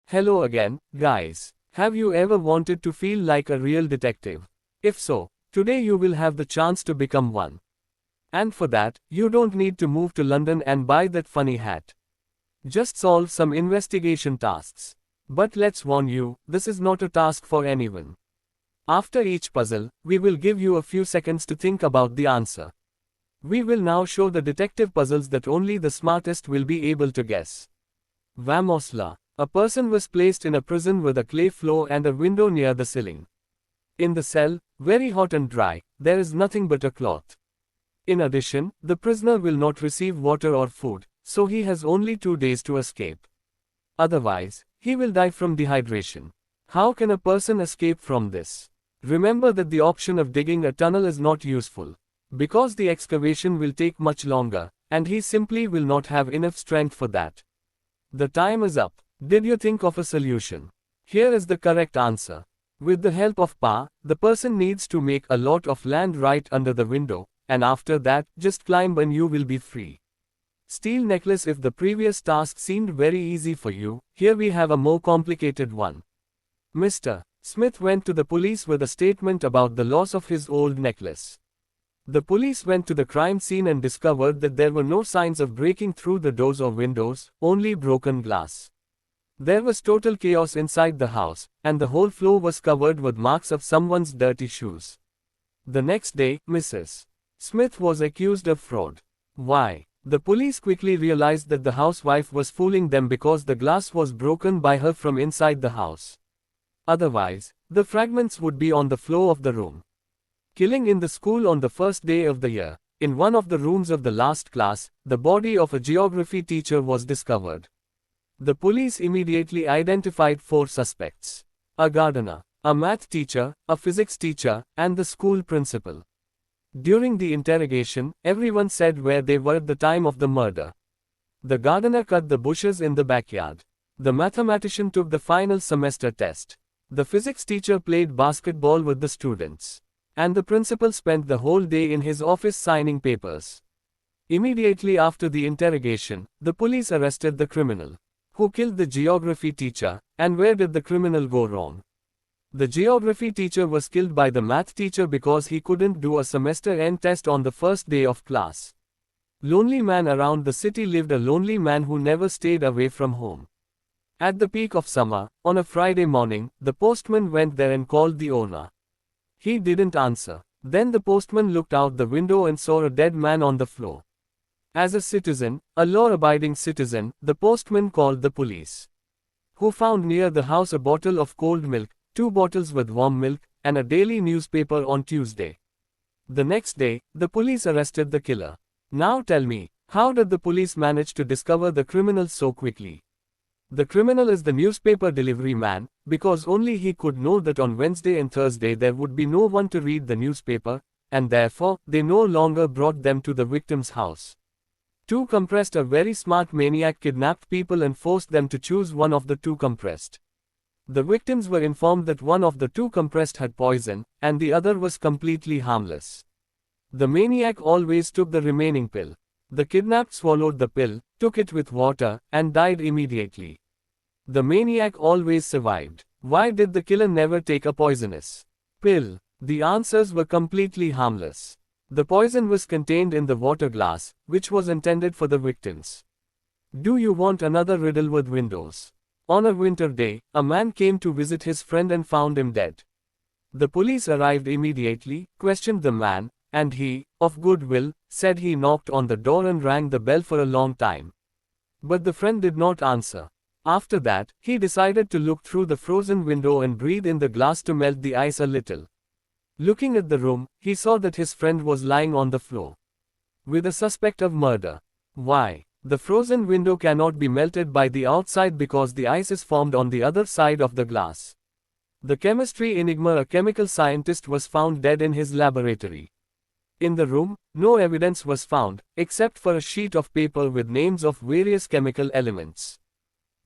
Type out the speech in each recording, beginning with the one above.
Hello again, guys. Have you ever wanted to feel like a real detective? If so, today you will have the chance to become one. And for that, you don't need to move to London and buy that funny hat. Just solve some investigation tasks. But let's warn you, this is not a task for anyone. After each puzzle, we will give you a few seconds to think about the answer. We will now show the detective puzzles that only the smartest will be able to guess. Vamosla. A person was placed in a prison with a clay floor and a window near the ceiling. In the cell, very hot and dry, there is nothing but a cloth. In addition, the prisoner will not receive water or food, so he has only 2 days to escape. Otherwise, he will die from dehydration. How can a person escape from this? Remember that the option of digging a tunnel is not useful, because the excavation will take much longer, and he simply will not have enough strength for that. The time is up. Did you think of a solution? Here is the correct answer. With the help of Pa, the person needs to make a lot of land right under the window, and after that, just climb and you will be free. Steel necklace. If the previous task seemed very easy for you, here we have a more complicated one. Mr. Smith went to the police with a statement about the loss of his old necklace. The police went to the crime scene and discovered that there were no signs of breaking through the doors or windows, only broken glass. There was total chaos inside the house, and the whole floor was covered with marks of someone's dirty shoes. The next day, Mrs. Smith was accused of fraud. Why? The police quickly realized that the housewife was fooling them because the glass was broken by her from inside the house. Otherwise, the fragments would be on the floor of the room. Killing in the school on the first day of the year. In one of the rooms of the last class, the body of a geography teacher was discovered. The police immediately identified 4 suspects: a gardener, a math teacher, a physics teacher, and the school principal. During the interrogation, everyone said where they were at the time of the murder. The gardener cut the bushes in the backyard. The mathematician took the final semester test. The physics teacher played basketball with the students. And the principal spent the whole day in his office signing papers. Immediately after the interrogation, the police arrested the criminal. Who killed the geography teacher, and where did the criminal go wrong? The geography teacher was killed by the math teacher because he couldn't do a semester-end test on the first day of class. Lonely man. Around the city lived a lonely man who never stayed away from home. At the peak of summer, on a Friday morning, the postman went there and called the owner. He didn't answer. Then the postman looked out the window and saw a dead man on the floor. As a citizen, a law-abiding citizen, the postman called the police, who found near the house a bottle of cold milk, 2 bottles with warm milk, and a daily newspaper on Tuesday. The next day, the police arrested the killer. Now tell me, how did the police manage to discover the criminal so quickly? The criminal is the newspaper delivery man, because only he could know that on Wednesday and Thursday there would be no one to read the newspaper, and therefore, they no longer brought them to the victim's house. 2 compressed. A very smart maniac kidnapped people and forced them to choose one of the 2 compressed. The victims were informed that one of the 2 compressed had poison, and the other was completely harmless. The maniac always took the remaining pill. The kidnapped swallowed the pill, took it with water, and died immediately. The maniac always survived. Why did the killer never take a poisonous pill? The answers were completely harmless. The poison was contained in the water glass, which was intended for the victims. Do you want another riddle with windows? On a winter day, a man came to visit his friend and found him dead. The police arrived immediately, questioned the man, and he, of good will, said he knocked on the door and rang the bell for a long time. But the friend did not answer. After that, he decided to look through the frozen window and breathe in the glass to melt the ice a little. Looking at the room, he saw that his friend was lying on the floor with a suspect of murder. Why? The frozen window cannot be melted by the outside because the ice is formed on the other side of the glass. The chemistry enigma. A chemical scientist was found dead in his laboratory. In the room, no evidence was found, except for a sheet of paper with names of various chemical elements.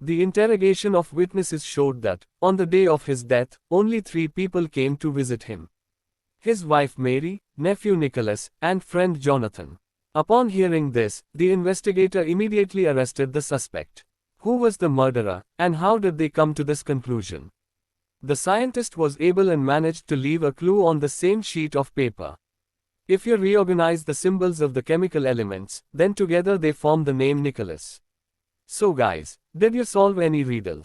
The interrogation of witnesses showed that, on the day of his death, only 3 people came to visit him: his wife Mary, nephew Nicholas, and friend Jonathan. Upon hearing this, the investigator immediately arrested the suspect. Who was the murderer, and how did they come to this conclusion? The scientist was able and managed to leave a clue on the same sheet of paper. If you reorganize the symbols of the chemical elements, then together they form the name Nicholas. So guys, did you solve any riddles?